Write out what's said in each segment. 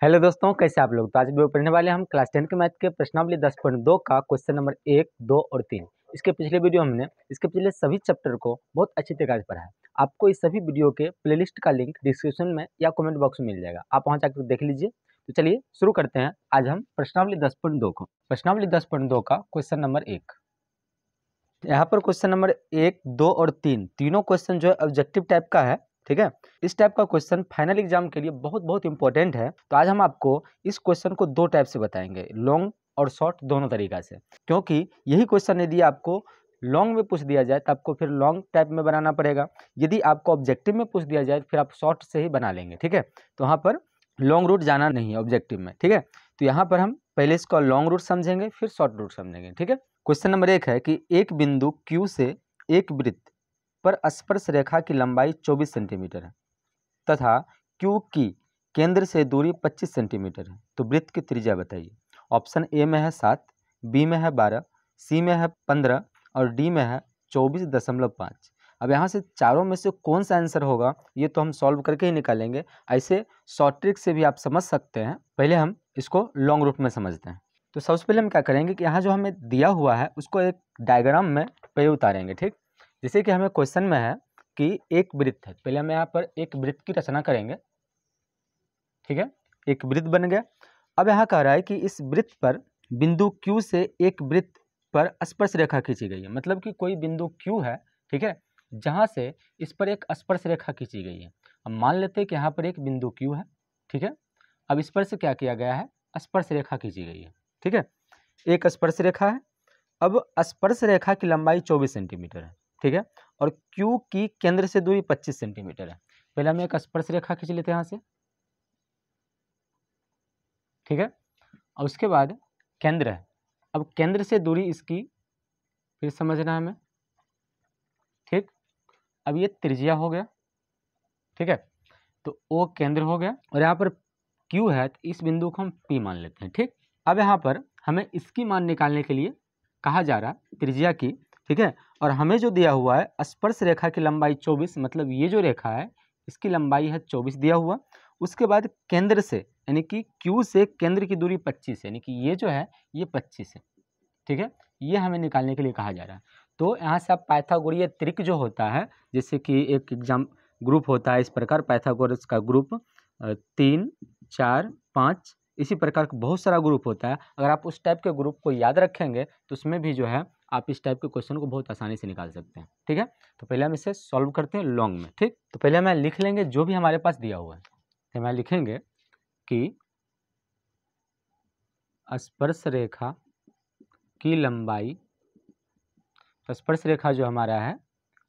Hello दोस्तों, कैसे आप लोग। तो आज वीडियो पढ़ने वाले हम क्लास 10 के मैथ के प्रश्नावली 10.2 का क्वेश्चन नंबर 1, 2 और 3। इसके पिछले वीडियो हमने इसके पिछले सभी चैप्टर को बहुत अच्छी तरीके से पढ़ा है। आपको इस सभी वीडियो के प्लेलिस्ट का लिंक डिस्क्रिप्शन में या कमेंट बॉक्स में मिल जाएगा, आप वहां जाकर देख लीजिए। तो चलिए शुरू करते हैं आज हम प्रश्नावली 10.2 को। प्रश्नावली 10.2 का क्वेश्चन नंबर 1। यहाँ पर क्वेश्चन नंबर 1, 2 और 3 तीनों क्वेश्चन जो है ऑब्जेक्टिव टाइप का है। ठीक है, इस टाइप का क्वेश्चन फाइनल एग्जाम के लिए बहुत बहुत इंपॉर्टेंट है। तो आज हम आपको इस क्वेश्चन को दो टाइप से बताएंगे, लॉन्ग और शॉर्ट दोनों तरीका से। क्योंकि यही क्वेश्चन यदि आपको लॉन्ग में पूछ दिया जाए तो आपको फिर लॉन्ग टाइप में बनाना पड़ेगा। यदि आपको ऑब्जेक्टिव में पूछ दिया जाए फिर आप शॉर्ट से ही बना लेंगे। ठीक है, तो यहाँ पर लॉन्ग रूट जाना नहीं है ऑब्जेक्टिव में। ठीक है, तो यहाँ पर हम पहले इसका लॉन्ग रूट समझेंगे फिर शॉर्ट रूट समझेंगे। ठीक है, क्वेश्चन नंबर 1 है कि एक बिंदु Q से एक वृत्त पर स्पर्श रेखा की लंबाई 24 सेंटीमीटर है तथा Q की केंद्र से दूरी 25 सेंटीमीटर है, तो वृत्त की त्रिज्या बताइए। ऑप्शन ए में है 7, बी में है 12, सी में है 15 और डी में है 24.5। अब यहाँ से चारों में से कौन सा आंसर होगा ये तो हम सॉल्व करके ही निकालेंगे। ऐसे शॉर्ट ट्रिक से भी आप समझ सकते हैं। पहले हम इसको लॉन्ग रूट में समझते हैं। तो सबसे पहले हम क्या करेंगे कि यहाँ जो हमें दिया हुआ है उसको एक डायग्राम में पे उतारेंगे। ठीक, जैसे कि हमें क्वेश्चन में है कि एक वृत्त है, पहले हम यहाँ पर एक वृत्त की रचना करेंगे। ठीक है, एक वृत्त बन गया। अब यहाँ कह रहा है कि इस वृत्त पर बिंदु Q से एक वृत्त पर स्पर्श रेखा खींची गई है, मतलब कि कोई बिंदु Q है। ठीक है, जहाँ से इस पर एक स्पर्श रेखा खींची गई है। अब मान लेते हैं कि यहाँ पर एक बिंदु Q है। ठीक है, अब इस पर से क्या किया गया है, स्पर्श रेखा खींची गई है। ठीक है, एक स्पर्श रेखा है। अब स्पर्श रेखा की लंबाई 24 सेंटीमीटर है। ठीक है, और Q की केंद्र से दूरी 25 सेंटीमीटर है। पहले हम एक स्पर्श रेखा खींच लेते हैं यहाँ से। ठीक है, और उसके बाद केंद्र है। अब केंद्र से दूरी इसकी फिर समझना है हमें। ठीक, अब ये त्रिज्या हो गया। ठीक है, तो O केंद्र हो गया और यहाँ पर Q है तो इस बिंदु को हम P मान लेते हैं। ठीक, अब यहाँ पर हमें इसकी मान निकालने के लिए कहा जा रहा है त्रिज्या की। ठीक है, और हमें जो दिया हुआ है स्पर्श रेखा की लंबाई 24, मतलब ये जो रेखा है इसकी लंबाई है 24 दिया हुआ। उसके बाद केंद्र से यानी कि Q से केंद्र की दूरी 25 है, यानी कि ये जो है ये 25 है। ठीक है, ये हमें निकालने के लिए कहा जा रहा है। तो यहाँ से आप पाइथागोरीय त्रिक जो होता है, जैसे कि एक एग्जाम ग्रुप होता है इस प्रकार, पाइथागोरस का ग्रुप 3, 4, 5, इसी प्रकार का बहुत सारा ग्रुप होता है। अगर आप उस टाइप के ग्रुप को याद रखेंगे तो उसमें भी जो है आप इस टाइप के क्वेश्चन को बहुत आसानी से निकाल सकते हैं। ठीक है, तो पहले हम इसे सॉल्व करते हैं लॉन्ग में। ठीक, तो पहले हमें लिख लेंगे जो भी हमारे पास दिया हुआ है। तो हमें लिखेंगे कि स्पर्श रेखा की लंबाई, स्पर्श रेखा जो हमारा है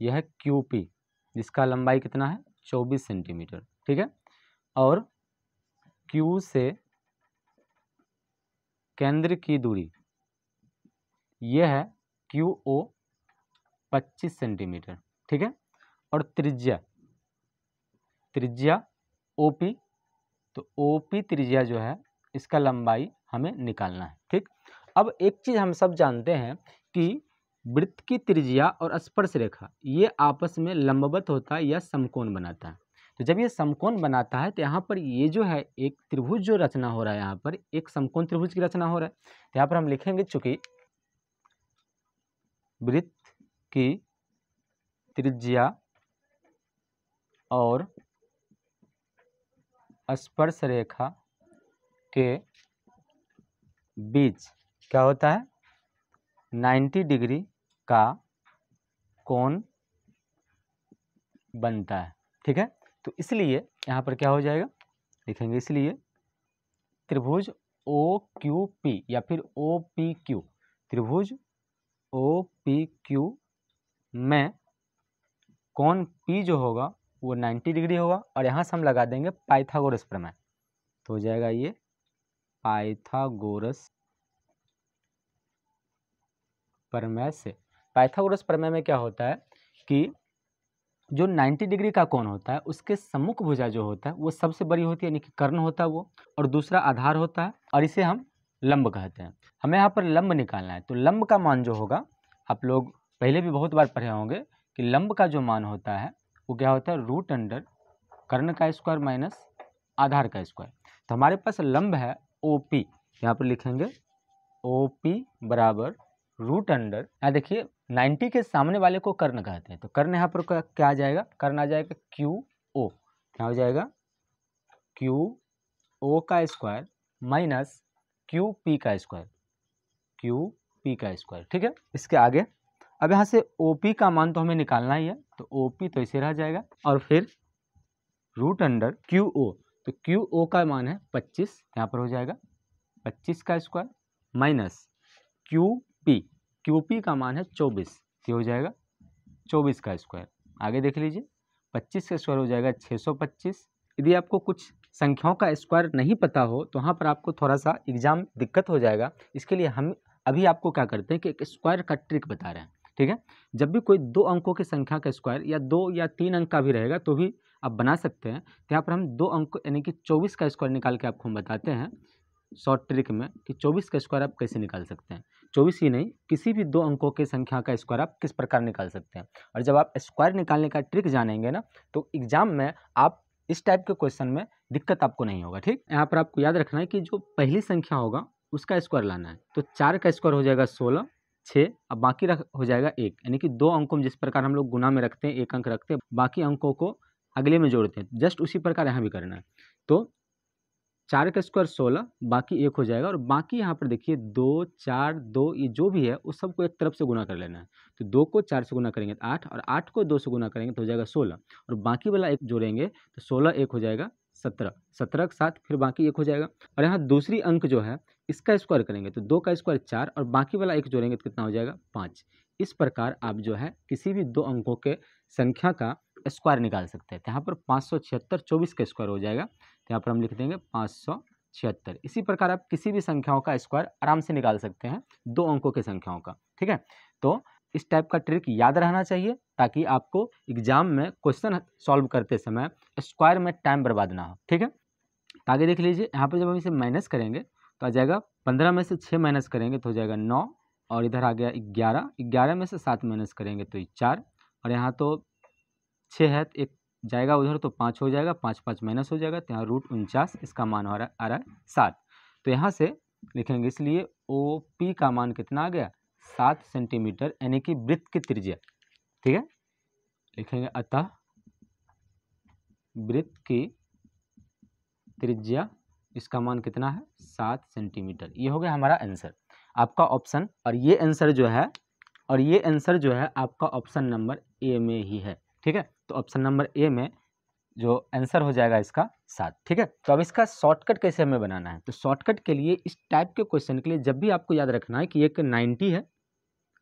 यह है QP, जिसका लंबाई कितना है 24 सेंटीमीटर। ठीक है, और Q से केंद्र की दूरी यह है QO 25 सेंटीमीटर। ठीक है, और त्रिज्या OP, तो OP त्रिज्या जो है इसका लंबाई हमें निकालना है। ठीक, अब एक चीज़ हम सब जानते हैं कि वृत्त की त्रिज्या और स्पर्श रेखा ये आपस में लंबवत होता है या समकोण बनाता है। तो जब ये समकोण बनाता है तो यहाँ पर ये जो है एक त्रिभुज जो रचना हो रहा है, यहाँ पर एक समकोण त्रिभुज की रचना हो रहा है। तो यहाँ पर हम लिखेंगे चूंकि वृत्त की त्रिज्या और स्पर्श रेखा के बीच क्या होता है 90 डिग्री का कोण बनता है। ठीक है, तो इसलिए यहाँ पर क्या हो जाएगा, लिखेंगे इसलिए त्रिभुज OQP या फिर OPQ, त्रिभुज OPQ में कोण P जो होगा वो 90 डिग्री होगा। और यहाँ से हम लगा देंगे पाइथागोरस प्रमेय, तो हो जाएगा ये पाइथागोरस प्रमेय से। पाइथागोरस प्रमेय में क्या होता है कि जो 90 डिग्री का कोण होता है उसके सम्मुख भुजा जो होता है वो सबसे बड़ी होती है, यानी कि कर्ण होता है वो, और दूसरा आधार होता है और इसे हम लंब कहते हैं। हमें यहाँ पर लंब निकालना है, तो लंब का मान जो होगा, आप लोग पहले भी बहुत बार पढ़े होंगे कि लंब का जो मान होता है वो क्या होता है √अंडर कर्ण का स्क्वायर माइनस आधार का स्क्वायर। तो हमारे पास लंब है OP, यहाँ पर लिखेंगे OP बराबर रूट अंडर, यहाँ देखिए 90 के सामने वाले को कर्ण कहते हैं, तो कर्ण यहाँ पर क्या आ जाएगा, कर्ण आ जाएगा QO, क्या हो जाएगा QO का स्क्वायर माइनस QP का स्क्वायर, QP का स्क्वायर, ठीक है। इसके आगे अब यहाँ से OP का मान तो हमें निकालना ही है, तो OP तो इसे रह जाएगा और फिर रूट अंडर QO, तो QO का मान है 25, यहाँ पर हो जाएगा 25 का स्क्वायर माइनस QP का मान है 24, ये हो जाएगा 24 का स्क्वायर। आगे देख लीजिए 25 का स्क्वायर हो जाएगा 625। यदि आपको कुछ संख्याओं का स्क्वायर नहीं पता हो तो वहाँ पर आपको थोड़ा सा एग्जाम दिक्कत हो जाएगा। इसके लिए हम अभी आपको क्या करते हैं कि एक स्क्वायर का ट्रिक बता रहे हैं, ठीक है। जब भी कोई 2 अंकों की संख्या का स्क्वायर या 2 या 3 अंक का भी रहेगा तो भी आप बना सकते हैं। तो यहाँ पर हम 2 अंक यानी कि 24 का स्क्वायर निकाल के आपको हम बताते हैं शॉर्ट ट्रिक में कि 24 का स्क्वायर आप कैसे निकाल सकते हैं। 24 ही नहीं, किसी भी 2 अंकों की संख्या का स्क्वायर आप किस प्रकार निकाल सकते हैं। और जब आप स्क्वायर निकालने का ट्रिक जानेंगे ना तो एग्जाम में आप इस टाइप के क्वेश्चन में दिक्कत आपको नहीं होगा, ठीक। यहाँ पर आपको याद रखना है कि जो पहली संख्या होगा उसका स्क्वायर लाना है, तो 4 का स्क्वायर हो जाएगा 16, 6, अब बाकी हो जाएगा 1, यानी कि 2 अंकों में जिस प्रकार हम लोग गुना में रखते हैं 1 अंक रखते हैं, बाकी अंकों को अगले में जोड़ते हैं, जस्ट उसी प्रकार यहाँ भी करना है। तो 4 का स्क्वायर 16, बाकी 1 हो जाएगा और बाकी यहाँ पर देखिए 2, 4, 2 ये जो भी है उस सबको एक तरफ से गुना कर लेना है। तो 2 को 4 से गुना करेंगे तो 8 और 8 को 2 से गुना करेंगे तो हो जाएगा 16 और बाकी वाला 1 जोड़ेंगे तो 16 1 हो जाएगा 17, 17 के साथ फिर बाकी 1 हो जाएगा। और यहाँ दूसरी अंक जो है इसका स्क्वायर करेंगे तो 2 का स्क्वायर 4 और बाकी वाला 1 जोड़ेंगे तो कितना हो जाएगा 5। इस प्रकार आप जो है किसी भी 2 अंकों के संख्या का स्क्वायर निकाल सकते हैं। तो यहाँ पर 576 24 का स्क्वायर हो जाएगा, तो यहाँ पर हम लिख देंगे 576। इसी प्रकार आप किसी भी संख्याओं का स्क्वायर आराम से निकाल सकते हैं 2 अंकों की संख्याओं का, ठीक है। तो इस टाइप का ट्रिक याद रहना चाहिए ताकि आपको एग्जाम में क्वेश्चन सॉल्व करते समय स्क्वायर में टाइम बर्बाद ना हो, ठीक है। तो आगे देख लीजिए यहाँ पर जब हम इसे माइनस करेंगे तो आ जाएगा 15 में से 6 माइनस करेंगे तो हो जाएगा 9 और इधर आ गया 11, 11 में से 7 माइनस करेंगे तो 4 और यहाँ तो 6 है तो 1 जाएगा उधर तो 5 हो जाएगा, 5 5 माइनस हो जाएगा तो यहाँ रूट 49 इसका मान आ रहा है 7। तो यहाँ से लिखेंगे इसलिए OP का मान कितना आ गया 7 सेंटीमीटर यानी कि वृत्त की त्रिज्या, ठीक है। लिखेंगे अतः वृत्त की त्रिज्या इसका मान कितना है 7 सेंटीमीटर। ये हो गया हमारा आंसर आपका ऑप्शन, और ये आंसर जो है आपका ऑप्शन नंबर A में ही है, ठीक है। तो ऑप्शन नंबर A में जो आंसर हो जाएगा इसका 7, ठीक है। तो अब इसका शॉर्टकट कैसे हमें बनाना है, तो शॉर्टकट के लिए इस टाइप के क्वेश्चन के लिए जब भी आपको याद रखना है कि एक 90 है,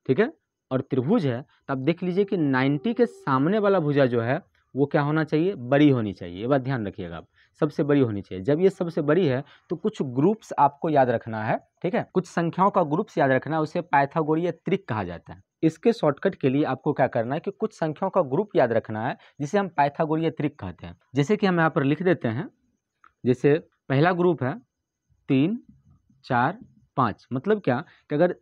ठीक है, और त्रिभुज है, तो आप देख लीजिए कि 90 के सामने वाला भुजा जो है वो क्या होना चाहिए, बड़ी होनी चाहिए। ये बात ध्यान रखिएगा आप, सबसे बड़ी होनी चाहिए। जब ये सबसे बड़ी है तो कुछ ग्रुप्स आपको याद रखना है, ठीक है, कुछ संख्याओं का ग्रुप्स याद रखना है, उसे पाइथागोरीय त्रिक कहा जाता है। इसके शॉर्टकट के लिए आपको क्या करना है कि कुछ संख्याओं का ग्रुप याद रखना है जिसे हम पाइथागोरीय त्रिक कहते हैं। जैसे कि हम यहाँ पर लिख देते हैं, जैसे पहला ग्रुप है 3 4 5, मतलब क्या कि अगर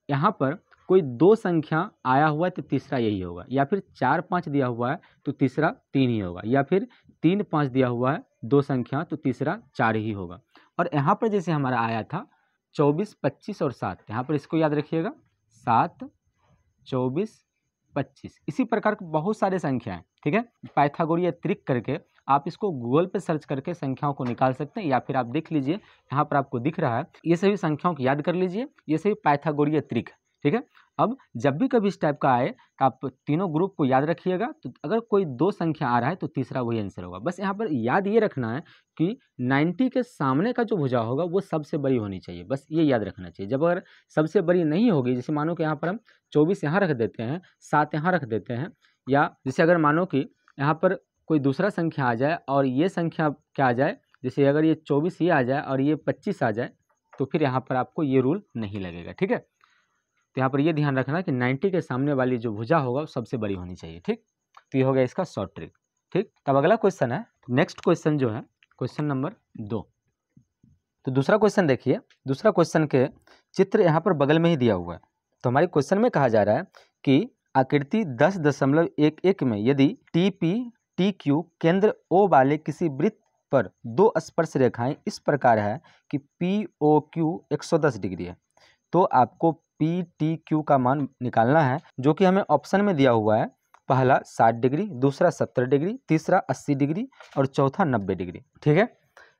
यहाँ पर कोई 2 संख्या आया हुआ है तो तीसरा यही होगा, या फिर 4 5 दिया हुआ है तो तीसरा 3 ही होगा, या फिर 3 5 दिया हुआ है 2 संख्या तो तीसरा 4 ही होगा। और यहाँ पर जैसे हमारा आया था 24 25 और 7, यहाँ पर इसको याद रखिएगा 7 24 25। इसी प्रकार के बहुत सारे संख्या हैं, ठीक है। पाइथागोरीय त्रिक करके आप इसको गूगल पे सर्च करके संख्याओं को निकाल सकते हैं, या फिर आप देख लीजिए यहाँ पर आपको दिख रहा है, ये सभी संख्याओं को याद कर लीजिए, ये सभी पाइथागोरीय त्रिक है, ठीक है। अब जब भी कभी इस टाइप का आए तो आप तीनों ग्रुप को याद रखिएगा। तो अगर कोई 2 संख्या आ रहा है तो तीसरा वही आंसर होगा। बस यहाँ पर याद ये रखना है कि 90 के सामने का जो भुजा होगा वो सबसे बड़ी होनी चाहिए, बस ये याद रखना चाहिए। जब अगर सबसे बड़ी नहीं होगी, जैसे मानो कि यहाँ पर हम 24 यहाँ रख देते हैं, 7 यहाँ रख देते हैं, या जैसे अगर मानो कि यहाँ पर कोई दूसरा संख्या आ जाए और ये संख्या क्या आ जाए, जैसे अगर ये 24 ये आ जाए और ये 25 आ जाए तो फिर यहाँ पर आपको ये रूल नहीं लगेगा, ठीक है। तो यहाँ पर ये ध्यान रखना कि 90 के सामने वाली जो भुजा होगा वो सबसे बड़ी होनी चाहिए, ठीक। तो ये हो गया इसका शॉर्ट ट्रिक, ठीक। तब अगला क्वेश्चन है, नेक्स्ट क्वेश्चन जो है क्वेश्चन नंबर 2। तो दूसरा क्वेश्चन देखिए, दूसरा क्वेश्चन के चित्र यहाँ पर बगल में ही दिया हुआ है। तो हमारे क्वेश्चन में कहा जा रहा है कि आकृति 10.11 में यदि TP TQ केंद्र O वाले किसी वृत्त पर दो स्पर्श रेखाएं इस प्रकार है कि POQ 110 डिग्री है, तो आपको PTQ का मान निकालना है, जो कि हमें ऑप्शन में दिया हुआ है। पहला 60 डिग्री, दूसरा 70 डिग्री, तीसरा 80 डिग्री और चौथा 90 डिग्री। ठीक है,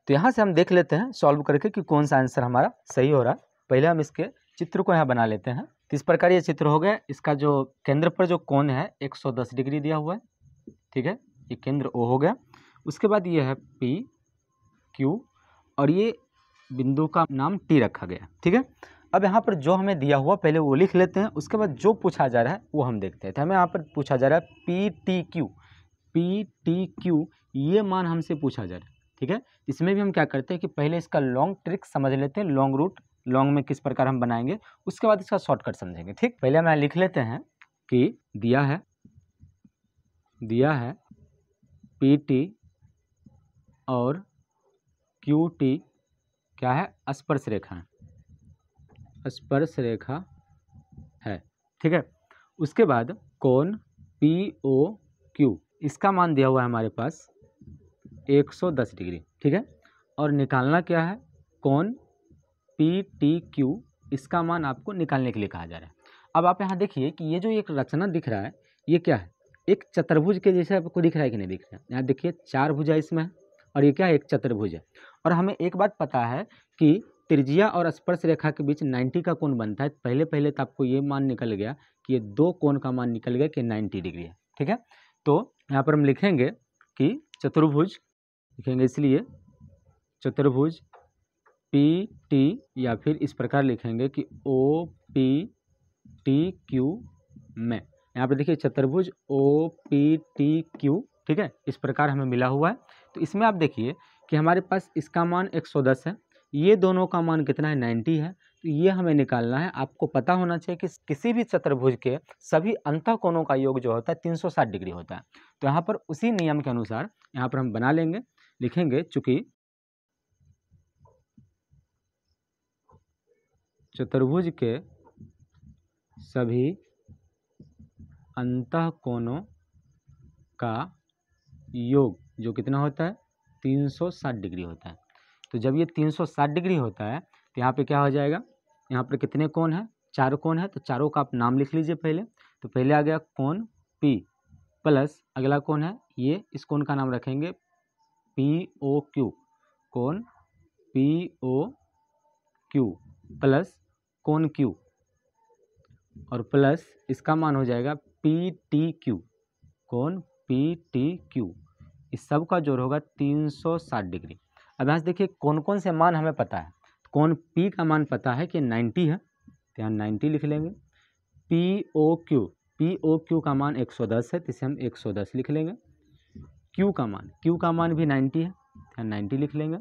तो यहाँ से हम देख लेते हैं सॉल्व करके कि कौन सा आंसर हमारा सही हो रहा है। पहले हम इसके चित्र को यहाँ बना लेते हैं। तो इस प्रकार ये चित्र हो गया। इसका जो केंद्र पर जो कोण है 110 डिग्री दिया हुआ है। ठीक है, ये केंद्र O हो गया। उसके बाद ये है PQ और ये बिंदु का नाम T रखा गया। ठीक है, अब यहाँ पर जो हमें दिया हुआ पहले वो लिख लेते हैं, उसके बाद जो पूछा जा रहा है वो हम देखते हैं। तो हमें यहाँ पर पूछा जा रहा है PTQ, ये मान हमसे पूछा जा रहा है। ठीक है, इसमें भी हम क्या करते हैं कि पहले इसका लॉन्ग ट्रिक समझ लेते हैं, लॉन्ग रूट, लॉन्ग में किस प्रकार हम बनाएंगे, उसके बाद इसका शॉर्टकट समझेंगे। ठीक, पहले हम लिख लेते हैं कि दिया है PT और QT क्या है, स्पर्श रेखा है, स्पर्श रेखा है। ठीक है, उसके बाद कोण POQ, इसका मान दिया हुआ है हमारे पास 110 डिग्री। ठीक है, और निकालना क्या है, कोण PTQ, इसका मान आपको निकालने के लिए कहा जा रहा है। अब आप यहाँ देखिए कि ये जो एक रचना दिख रहा है, ये क्या है, एक चतुर्भुज के जैसे आपको दिख रहा है कि नहीं दिख रहा है। यहाँ देखिए 4 भुजा इसमें है और ये क्या है, एक चतुर्भुज है। और हमें एक बात पता है कि त्रिज्या और स्पर्श रेखा के बीच 90 का कोण बनता है। पहले तो आपको ये मान निकल गया कि ये दो कोण का मान निकल गया कि 90 डिग्री है। ठीक है, तो यहाँ पर हम लिखेंगे कि चतुर्भुज लिखेंगे, इसलिए चतुर्भुज PT, या फिर इस प्रकार लिखेंगे कि OPTQ में, यहाँ पर देखिए चतुर्भुज OPTQ। ठीक है, इस प्रकार हमें मिला हुआ है। तो इसमें आप देखिए कि हमारे पास इसका मान 110 है, ये दोनों का मान कितना है, 90 है। तो ये हमें निकालना है। आपको पता होना चाहिए कि किसी भी चतुर्भुज के सभी अंतःकोणों का योग जो होता है 360 डिग्री होता है। तो यहाँ पर उसी नियम के अनुसार यहाँ पर हम बना लेंगे, लिखेंगे चूंकि चतुर्भुज के सभी अंतःकोणों का योग जो कितना होता है, 360 डिग्री होता है। तो जब ये 360 डिग्री होता है तो यहाँ पे क्या हो जाएगा, यहाँ पर कितने कोण हैं, 4 कोण है। तो चारों का आप नाम लिख लीजिए पहले। तो पहले आ गया कोण P प्लस अगला कोण है ये, इस कोण का नाम रखेंगे POQ, कोण POQ प्लस कोण Q और प्लस इसका मान हो जाएगा PTQ, कोण PTQ। इस सब का जोड़ होगा 360 डिग्री। अब यहाँ से देखिए कौन कौन से मान हमें पता है। कोण P का मान पता है कि 90 है, तो यहाँ 90 लिख लेंगे। POQ का मान 110 है, तो इसे हम 110 लिख लेंगे। Q का मान भी 90 है, तो यहाँ 90 लिख लेंगे।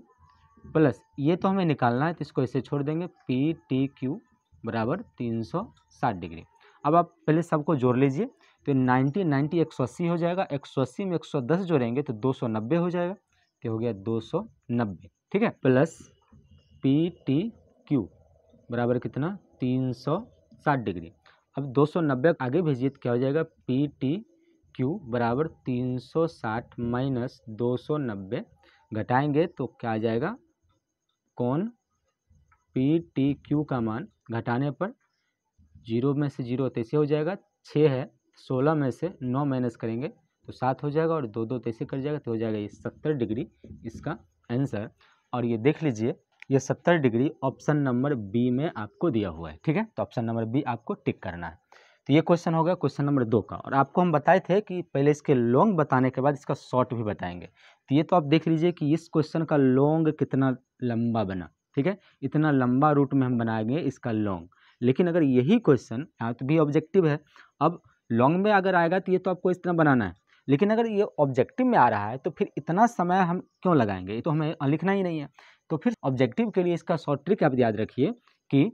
प्लस ये तो हमें निकालना है, तो इसको ऐसे छोड़ देंगे, PTQ बराबर 360 डिग्री। अब आप पहले सबको जोड़ लीजिए। तो 90 180 हो जाएगा, 180 में 110 जोड़ेंगे तो 290 हो जाएगा, तो हो गया 290। ठीक है, प्लस PTQ बराबर कितना, 360 डिग्री। अब 290 आगे भेजिए तो क्या हो जाएगा, PTQ बराबर 360 माइनस 290, घटाएंगे तो क्या आ जाएगा, कोण PTQ का मान घटाने पर 0 में से 0 तैसे हो जाएगा, 6 है, 16 में से 9 माइनस करेंगे तो 7 हो जाएगा और 2 तैसे कर जाएगा, तो हो जाएगा ये 70 डिग्री इसका आंसर। और ये देख लीजिए ये 70 डिग्री ऑप्शन नंबर बी में आपको दिया हुआ है। ठीक है, तो ऑप्शन नंबर बी आपको टिक करना है। तो ये क्वेश्चन हो गया क्वेश्चन नंबर 2 का। और आपको हम बताए थे कि पहले इसके लॉन्ग बताने के बाद इसका शॉर्ट भी बताएंगे। तो ये तो आप देख लीजिए कि इस क्वेश्चन का लॉन्ग कितना लंबा बना। ठीक है, इतना लंबा रूट में हम बनाएंगे इसका लॉन्ग। लेकिन अगर यही क्वेश्चन यहाँ तो भी ऑब्जेक्टिव है, अब लॉन्ग में अगर आएगा तो ये तो आपको इस तरह बनाना है। लेकिन अगर ये ऑब्जेक्टिव में आ रहा है तो फिर इतना समय हम क्यों लगाएंगे, ये तो हमें लिखना ही नहीं है। तो फिर ऑब्जेक्टिव के लिए इसका शॉर्ट ट्रिक आप याद रखिए कि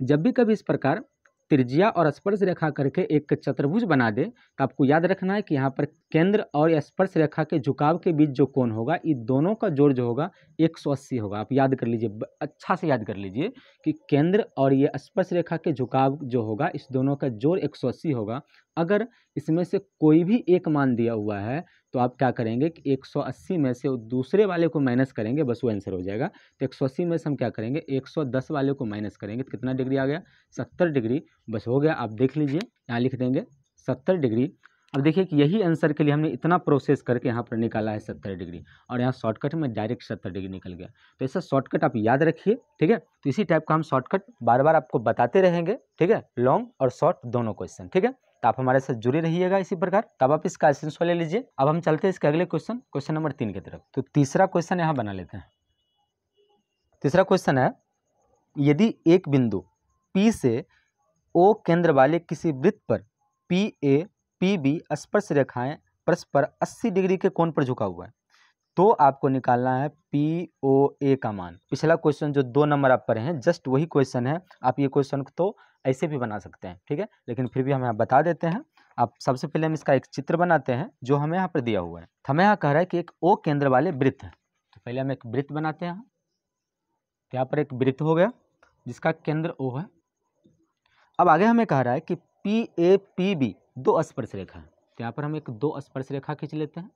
जब भी कभी इस प्रकार त्रिज्या और स्पर्श रेखा करके एक चतुर्भुज बना दे तो आपको याद रखना है कि यहाँ पर केंद्र और स्पर्श रेखा के झुकाव के बीच जो कोण होगा, ये दोनों का जोड़ जो होगा 180 होगा। आप याद कर लीजिए, अच्छा से याद कर लीजिए कि केंद्र और ये स्पर्श रेखा के झुकाव जो होगा, इस दोनों का जोड़ 180 होगा। अगर इसमें से कोई भी एक मान दिया हुआ है तो आप क्या करेंगे कि 180 में से दूसरे वाले को माइनस करेंगे, बस वो आंसर हो जाएगा। तो 180 में से हम क्या करेंगे, 110 वाले को माइनस करेंगे तो कितना डिग्री आ गया, 70 डिग्री। बस हो गया, आप देख लीजिए, यहाँ लिख देंगे 70 डिग्री। अब देखिए कि यही आंसर के लिए हमने इतना प्रोसेस करके यहाँ पर निकाला है 70 डिग्री, और यहाँ शॉर्टकट में डायरेक्ट 70 डिग्री निकल गया। तो ऐसा शॉर्टकट आप याद रखिए, ठीक है। तो इसी टाइप का हम शॉर्टकट बार बार आपको बताते रहेंगे, ठीक है, लॉन्ग और शॉर्ट दोनों क्वेश्चन, ठीक है। तो आप हमारे साथ जुड़े रहिएगा इसी प्रकार। तब आप इसका स्क्रीनशॉट ले लीजिए। अब हम चलते हैं इसके अगले क्वेश्चन, क्वेश्चन नंबर 3 की तरफ। तो तीसरा क्वेश्चन यहाँ बना लेते हैं। तीसरा क्वेश्चन है, यदि एक बिंदु P से O केंद्र वाले किसी वृत्त पर PA PB स्पर्श रेखाएं परस्पर 80 डिग्री के कोण पर झुका हुआ है, तो आपको निकालना है POA का मान। पिछला क्वेश्चन जो 2 नंबर आप पढ़े हैं, जस्ट वही क्वेश्चन है। आप ये क्वेश्चन तो ऐसे भी बना सकते हैं, ठीक है, लेकिन फिर भी हम यहाँ बता देते हैं। आप सबसे पहले हम इसका एक चित्र बनाते हैं जो हमें यहाँ पर दिया हुआ है। हमें यहाँ कह रहा है कि एक O केंद्र वाले वृत्त है, तो पहले हम एक वृत्त बनाते हैं। तो यहाँ पर एक वृत्त हो गया जिसका केंद्र O है। अब आगे हमें कह रहा है कि PA PB 2 स्पर्श रेखा है, तो यहाँ पर हम एक 2 स्पर्श रेखा खींच लेते हैं।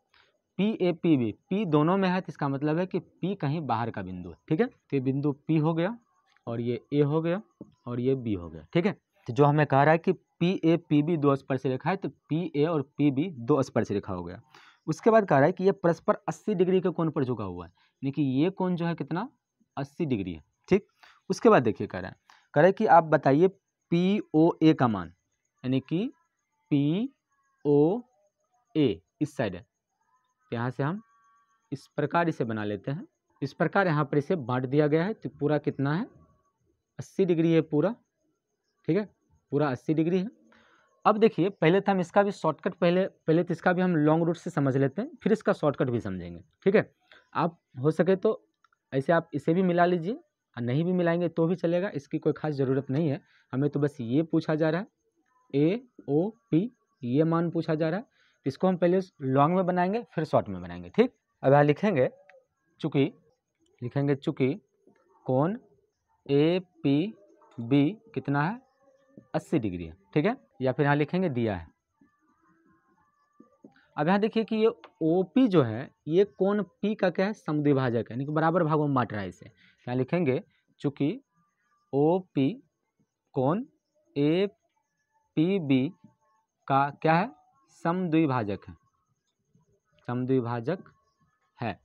PA PB, P दोनों में है तो इसका मतलब है कि P कहीं बाहर का बिंदु है, ठीक है। तो ये बिंदु P हो गया, और ये A हो गया, और ये B हो गया, ठीक है। तो जो हमें कह रहा है कि PA PB 2 स्पर्श रेखा है, तो PA और PB 2 स्पर्श रेखा हो गया। उसके बाद कह रहा है कि ये परस्पर 80 डिग्री के कोण पर झुका हुआ है, यानी कि ये कोण जो है कितना, 80 डिग्री है, ठीक। उसके बाद देखिए कह रहा है कि आप बताइए POA का मान, यानी कि POA इस साइड है, तो यहाँ से हम इस प्रकार इसे बना लेते हैं। इस प्रकार यहाँ पर इसे बांट दिया गया है, तो पूरा कितना है, 80 डिग्री है पूरा, ठीक है, पूरा 80 डिग्री है। अब देखिए, पहले तो हम इसका भी शॉर्टकट पहले तो इसका भी हम लॉन्ग रूट से समझ लेते हैं, फिर इसका शॉर्टकट भी समझेंगे, ठीक है। आप हो सके तो ऐसे आप इसे भी मिला लीजिए, और नहीं भी मिलाएंगे तो भी चलेगा, इसकी कोई खास ज़रूरत नहीं है। हमें तो बस ये पूछा जा रहा है, AOP ये मान पूछा जा रहा है, तो इसको हम पहले लॉन्ग में बनाएंगे फिर शॉर्ट में बनाएंगे, ठीक। अब यहाँ लिखेंगे चूँकि कोण APB कितना है, 80 डिग्री है, ठीक है। या फिर यहाँ लिखेंगे दिया है। अब यहाँ देखिए कि ये OP जो है ये कोण P का क्या है, समद्विभाजक है, यानी कि बराबर भागों में बांट रहा है इसे। यहाँ लिखेंगे चूँकि OP कोण APB का क्या है, समद्विभाजक है।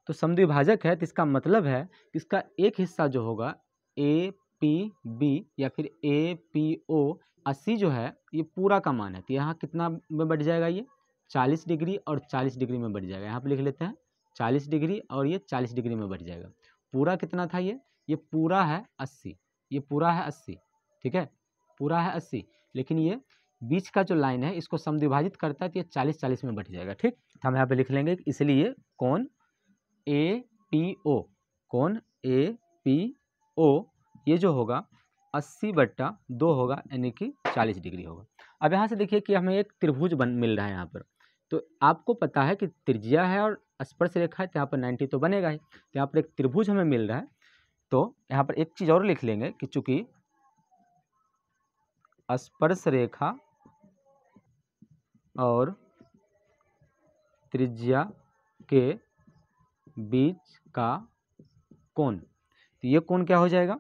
तो समद्विभाजक है तो इसका मतलब है कि इसका एक हिस्सा जो होगा APB या फिर APO 80 जो है ये पूरा का मान है, तो यहाँ कितना में बढ़ जाएगा, ये 40 डिग्री और 40 डिग्री में बढ़ जाएगा। यहाँ पर लिख लेते हैं 40 डिग्री और ये 40 डिग्री में बढ़ जाएगा। पूरा कितना था, ये पूरा है 80, ये पूरा है 80, ठीक है, पूरा है 80, लेकिन ये बीच का जो लाइन है इसको समद्विभाजित करता है तो ये 40-40 में बढ़ जाएगा, ठीक। तो हम यहाँ पे लिख लेंगे इसलिए कोण APO ये जो होगा 80/2 होगा, यानी कि 40 डिग्री होगा। अब यहाँ से देखिए कि हमें एक त्रिभुज मिल रहा है यहाँ पर, तो आपको पता है कि त्रिज्या है और स्पर्श रेखा है, तो यहाँ पर 90 तो बनेगा ही। तो यहाँ पर एक त्रिभुज हमें मिल रहा है, तो यहाँ पर एक चीज़ और लिख लेंगे कि चूँकि स्पर्श रेखा और त्रिज्या के बीच का कोण, तो ये कोण क्या हो जाएगा,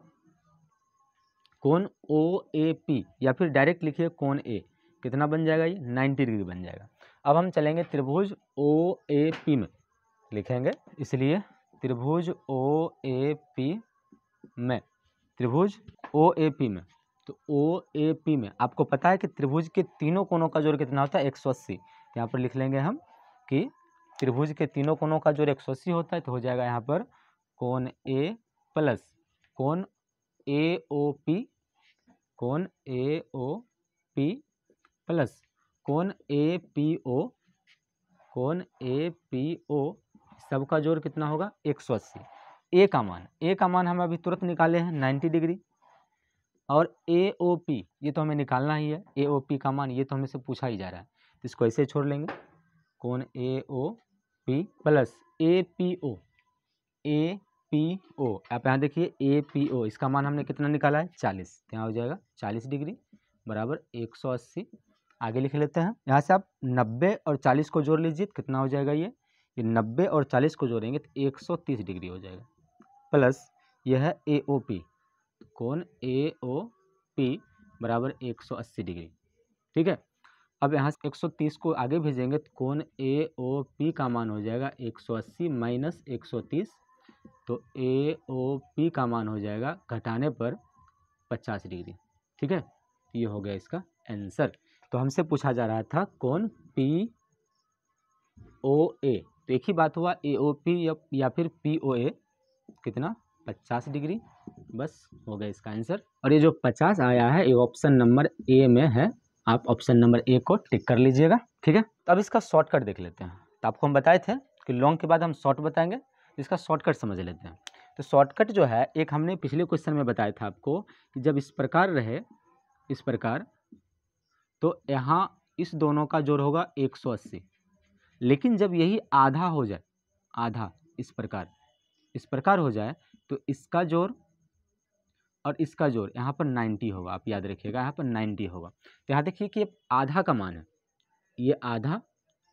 कोण OAP, या फिर डायरेक्ट लिखिए कोण A कितना बन जाएगा, ये 90 डिग्री बन जाएगा। अब हम चलेंगे त्रिभुज OAP में, लिखेंगे इसलिए त्रिभुज OAP में, तो OAP में आपको पता है कि त्रिभुज के तीनों कोणों का जोड़ कितना होता है, 180। तो यहाँ पर लिख लेंगे हम कि त्रिभुज के तीनों कोणों का जोड़ 180 होता है, तो हो जाएगा यहाँ पर कोण A प्लस कोण AOP प्लस कोण APO सबका जोड़ कितना होगा, 180। A का मान हम अभी तुरंत निकाले हैं 90 डिग्री, और AOP ये तो हमें निकालना ही है, AOP का मान ये तो हमें से पूछा ही जा रहा है, तो इसको ऐसे छोड़ लेंगे, कोण AOP प्लस APO आप यहाँ देखिए APO इसका मान हमने कितना निकाला है, 40, तो यहाँ हो जाएगा 40 डिग्री बराबर 180 आगे लिख लेते हैं। यहाँ से आप 90 और 40 को जोड़ लीजिए, कितना हो जाएगा ये 90 और 40 को जोड़ेंगे तो 130 डिग्री हो जाएगा, प्लस यह है AOP, कोण AOP बराबर 180 डिग्री। ठीक है, अब यहाँ से 130 को आगे भेजेंगे तो कोण AOP का मान हो जाएगा 180 माइनस 130, तो AOP का मान हो जाएगा घटाने पर 50 डिग्री। ठीक है, ये हो गया इसका आंसर। तो हमसे पूछा जा रहा था कोण POA, तो एक ही बात हुआ AOP या फिर POA कितना 50 डिग्री, बस हो गया इसका आंसर। और ये जो 50 आया है ये ऑप्शन नंबर ए में है, आप ऑप्शन नंबर ए को टिक कर लीजिएगा। ठीक है, तो अब इसका शॉर्टकट देख लेते हैं। तो आपको हम बताए थे कि लॉन्ग के बाद हम शॉर्ट बताएंगे, इसका शॉर्टकट समझ लेते हैं। तो शॉर्टकट जो है एक हमने पिछले क्वेश्चन में बताया था आपको कि जब इस प्रकार रहे, इस प्रकार, तो यहाँ इस दोनों का जोड़ होगा 180, लेकिन जब यही आधा हो जाए, आधा इस प्रकार हो जाए तो इसका जोड़ और इसका जोड़ यहाँ पर 90 होगा। आप याद रखिएगा यहाँ पर 90 होगा। तो यहाँ देखिए कि आधा का मान है, ये आधा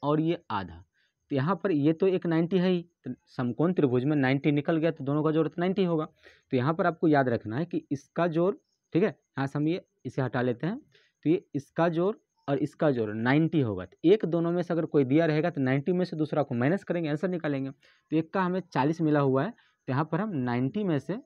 और ये आधा, तो यहाँ पर ये तो एक 90 है ही, तो समकोण त्रिभुज में 90 निकल गया तो दोनों का जोड़ तो 90 होगा। तो यहाँ पर आपको याद रखना है कि इसका जोड़, ठीक है, यहाँ से हम ये इसे हटा लेते हैं, तो ये इसका जोड़ और इसका जोड़ 90 होगा। तो एक दोनों में से अगर कोई दिया रहेगा तो 90 में से दूसरा को माइनस करेंगे, आंसर निकालेंगे। तो एक का हमें 40 मिला हुआ है, तो यहाँ पर हम 90 में से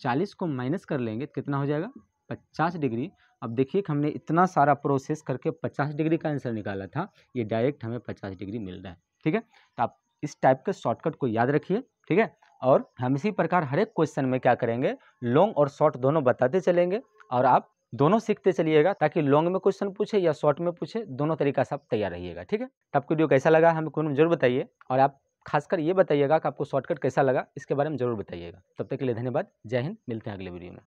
40 को माइनस कर लेंगे तो कितना हो जाएगा 50 डिग्री। अब देखिए कि हमने इतना सारा प्रोसेस करके 50 डिग्री का आंसर निकाला था, ये डायरेक्ट हमें 50 डिग्री मिल रहा है। ठीक है, तो आप इस टाइप के शॉर्टकट को याद रखिए। ठीक है, और हम इसी प्रकार हर एक क्वेश्चन में क्या करेंगे, लॉन्ग और शॉर्ट दोनों बताते चलेंगे और आप दोनों सीखते चलिएगा, ताकि लॉन्ग में क्वेश्चन पूछे या शॉर्ट में पूछे, दोनों तरीका से आप तैयार रहिएगा। ठीक है, तो आपको वीडियो कैसा लगा हमें कमेंट में जरूर बताइए, और आप खासकर ये बताइएगा कि आपको शॉर्टकट कैसा लगा, इसके बारे में जरूर बताइएगा। तब तक के लिए धन्यवाद, जय हिंद, मिलते हैं अगले वीडियो में।